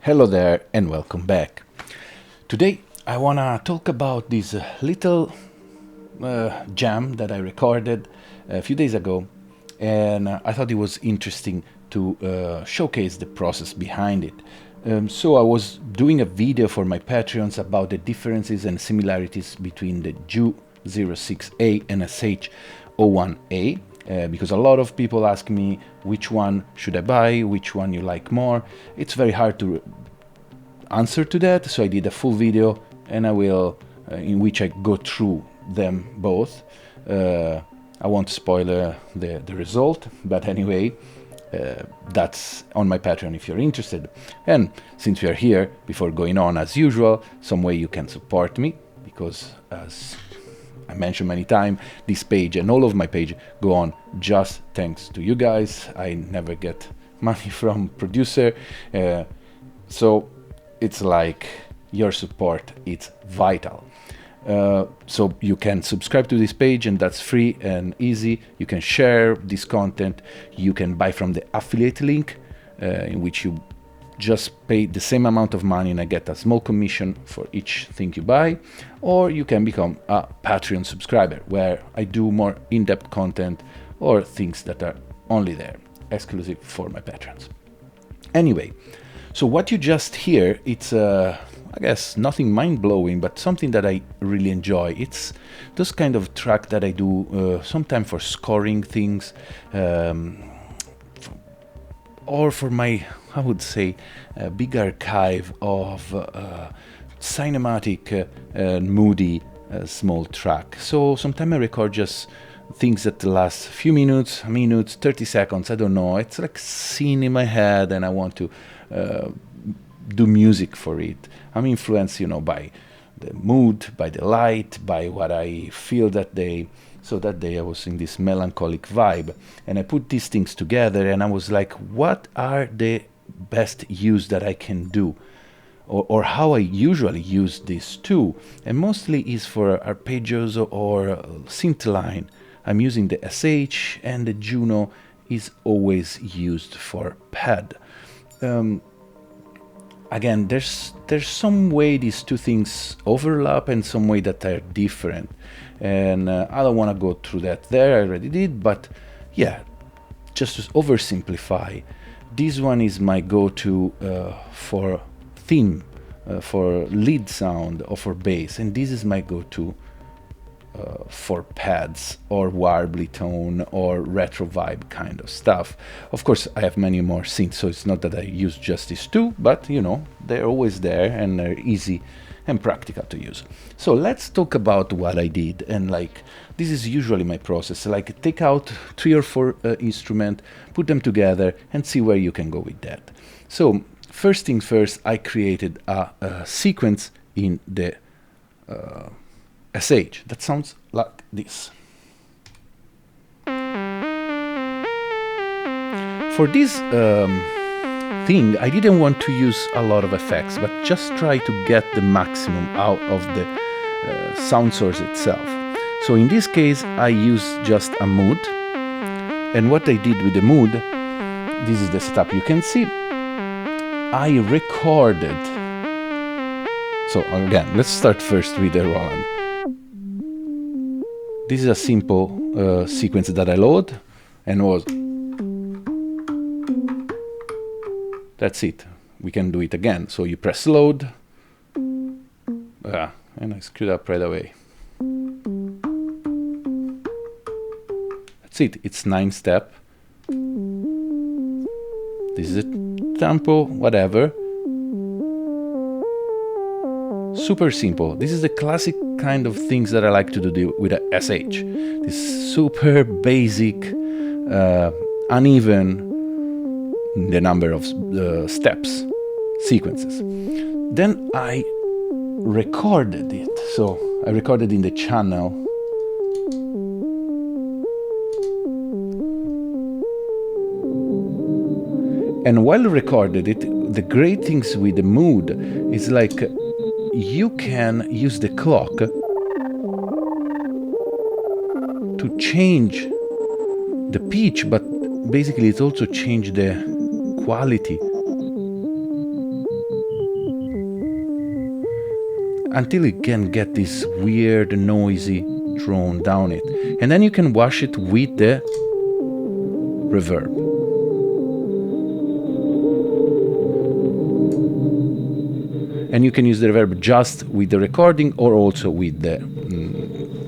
Hello there and welcome back. Today I wanna talk about this little jam that I recorded a few days ago, and I thought it was interesting to showcase the process behind it. So I was doing a video for my Patreons about the differences and similarities between the Ju06a and Sh01a. Because a lot of people ask me which one should I buy, which one you like more. It's very hard to answer to that, so I did a full video and I will in which I go through them both. I won't spoil the result, but anyway, that's on my Patreon if you're interested. And since we are here, before going on, as usual, some way you can support me, because as I mentioned many times, this page and all of my page go on just thanks to you guys. I never get money from producer, so it's like your support, it's vital. So you can subscribe to this page, and that's free and easy. You can share this content. You can buy from the affiliate link, in which you just pay the same amount of money and I get a small commission for each thing you buy. Or you can become a Patreon subscriber, where I do more in-depth content or things that are only there, exclusive for my patrons. Anyway, so what you just hear, it's I guess nothing mind-blowing, but something that I really enjoy. It's those kind of track that I do sometimes for scoring things, or for my, I would say, big archive of cinematic, moody, small track. So sometimes I record just things that last few minutes, 30 seconds, I don't know. It's like scene in my head and I want to do music for it. I'm influenced, by the mood, by the light, by what I feel that day. So that day I was in this melancholic vibe, and I put these things together and I was like, what are the best use that I can do? Or how I usually use this too. And mostly is for arpeggios or synth line. I'm using the SH, and the Juno is always used for pad. Again, there's some way these two things overlap and some way that they're different. And I don't want to go through that there, I already did, but yeah, just to oversimplify, this one is my go-to for theme, for lead sound or for bass, and this is my go-to for pads or warbly tone or retro vibe kind of stuff. Of course, I have many more synths, so it's not that I use just these two, but they're always there and they're easy and practical to use. So let's talk about what I did. And this is usually my process, take out 3 or 4 instruments, put them together and see where you can go with that. So first things first, I created a sequence in the SH that sounds like this. For this thing, I didn't want to use a lot of effects, but just try to get the maximum out of the sound source itself. So in this case, I used just a mood, and what I did with the mood, this is the setup you can see. I recorded. So again, let's start first with the Roland. This is a simple sequence that I load, and was. That's it. We can do it again. So you press load. And I screwed up right away. That's it. It's 9-step. This is a tempo, whatever. Super simple. This is the classic kind of things that I like to do with a SH. This super basic, uneven, the number of steps, sequences. Then I recorded it. So I recorded in the channel. And while I recorded it, the great things with the mood is you can use the clock to change the pitch, but basically it also changed the quality until you can get this weird noisy drone down it, and then you can wash it with the reverb. And you can use the reverb just with the recording or also with the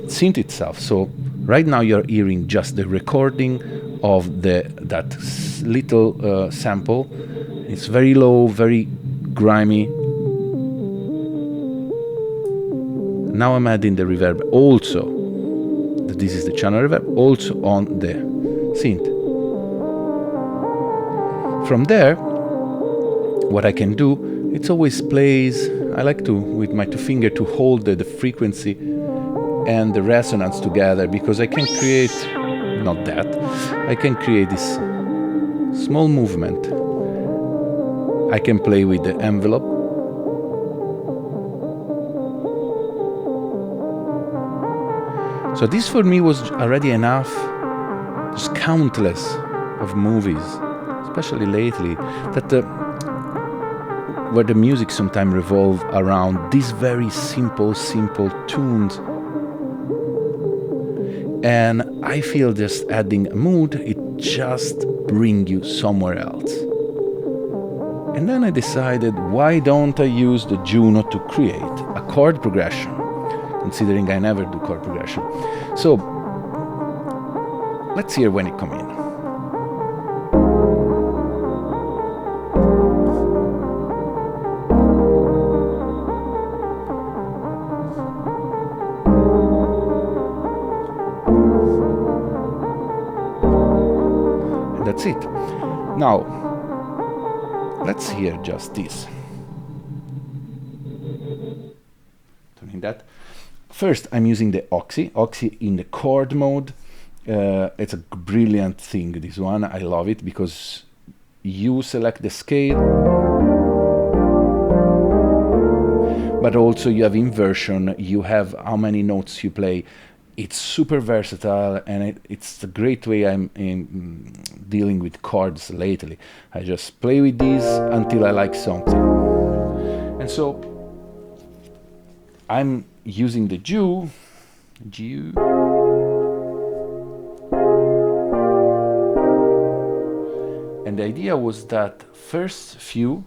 synth itself. So right now you're hearing just the recording of that little sample. It's very low, very grimy. Now I'm adding the reverb also. This is the channel reverb, also on the synth. From there, what I can do, it always plays. I like to, with my two fingers, to hold the frequency and the resonance together, because I can create, not that, I can create this small movement. I can play with the envelope. So this for me was already enough. There's countless of movies, especially lately, that where the music sometimes revolve around these very simple tunes. And I feel just adding a mood, it just brings you somewhere else. And then I decided, why don't I use the Juno to create a chord progression, considering I never do chord progression. So let's hear when it comes in. That's it. Now, let's hear just this. Turning that. First, I'm using the Oxy in the chord mode. It's a brilliant thing, this one. I love it because you select the scale, but also you have inversion, you have how many notes you play. It's super versatile, and it's a great way I'm dealing with chords lately. I just play with these until I like something. And so I'm using the Ju. And the idea was that first few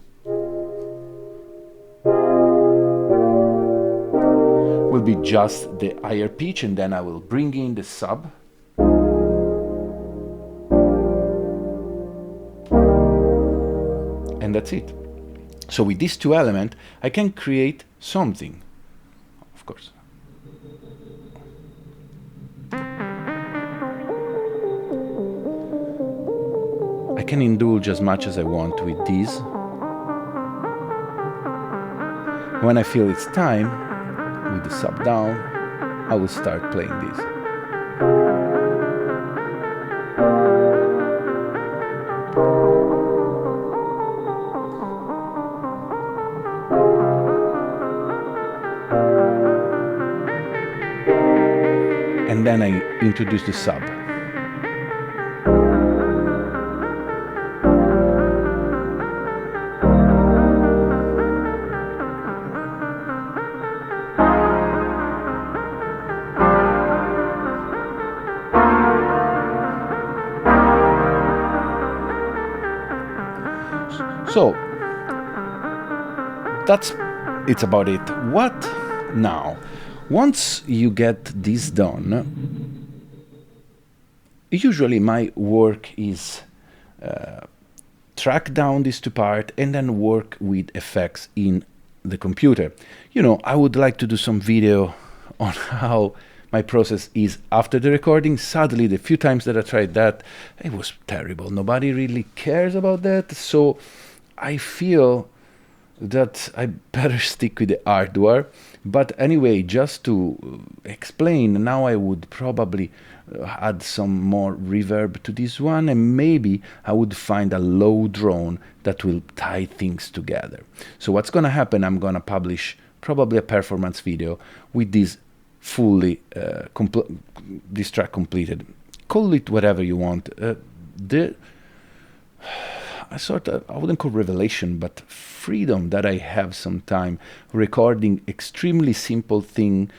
will be just the higher pitch, and then I will bring in the sub. And that's it. So with these two elements, I can create something, of course. I can indulge as much as I want with these. When I feel it's time, with the sub down, I will start playing this. And then I introduce the sub. So it's about it. What now? Once you get this done, usually my work is track down these two parts and then work with effects in the computer. You know, I would like to do some video on how my process is after the recording. Sadly, the few times that I tried that, it was terrible. Nobody really cares about that. So I feel that I better stick with the hardware. But anyway, just to explain, now I would probably add some more reverb to this one, and maybe I would find a low drone that will tie things together. So what's gonna happen, I'm gonna publish probably a performance video with this fully this track completed. Call it whatever you want. a sort of, I wouldn't call revelation, but freedom that I have some time recording extremely simple thing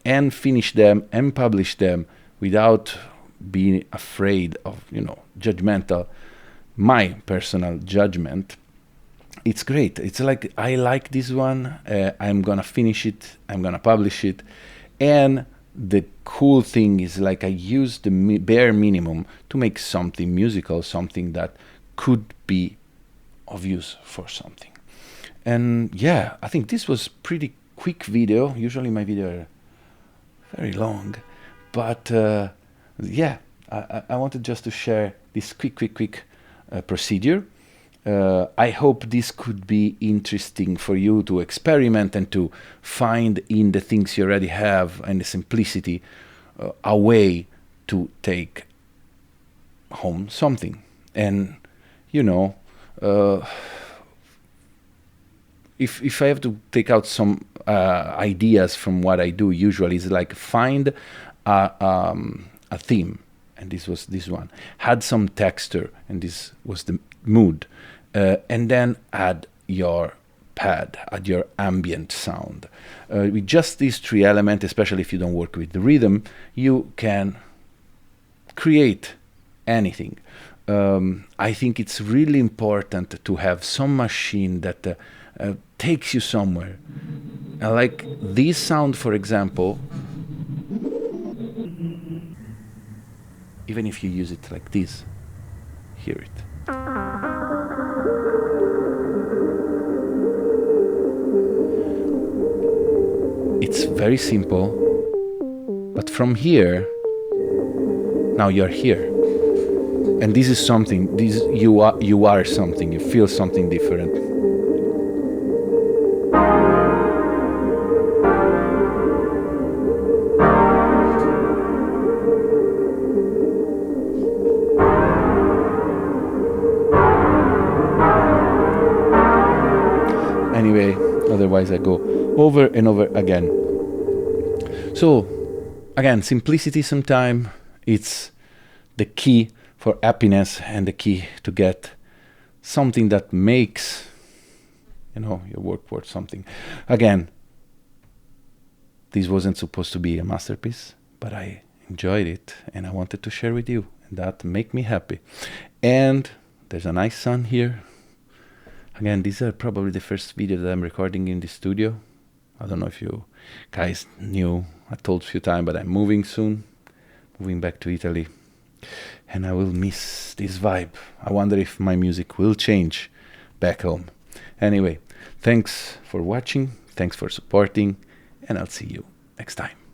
and finish them and publish them without being afraid of, judgmental, my personal judgment. It's great. It's like, I like this one. I'm gonna finish it. I'm gonna publish it. And the cool thing is, like, I use the bare minimum to make something musical, something that could be of use for something. And yeah, I think this was pretty quick video. Usually my video are very long, but yeah, I wanted just to share this quick procedure. I hope this could be interesting for you to experiment and to find in the things you already have and the simplicity a way to take home something. And if I have to take out some ideas from what I do, usually is like find a theme, and this was this one. Had some texture, and this was the mood. And then add your pad, add your ambient sound. With just these three elements, especially if you don't work with the rhythm, you can create anything. I think it's really important to have some machine that takes you somewhere. Like this sound, for example, even if you use it like this, hear it. It's very simple, but from here, now you're here. And this is something, you are something, you feel something different. Anyway, otherwise I go over and over again. So, again, simplicity sometimes, it's the key for happiness and the key to get something that makes, your work worth something. Again, this wasn't supposed to be a masterpiece, but I enjoyed it and I wanted to share with you, and that make me happy. And there's a nice sun here. Again, these are probably the first video that I'm recording in the studio. I don't know if you guys knew, I told a few times, but I'm moving soon, moving back to Italy. And I will miss this vibe. I wonder if my music will change back home. Anyway, thanks for watching, thanks for supporting, and I'll see you next time.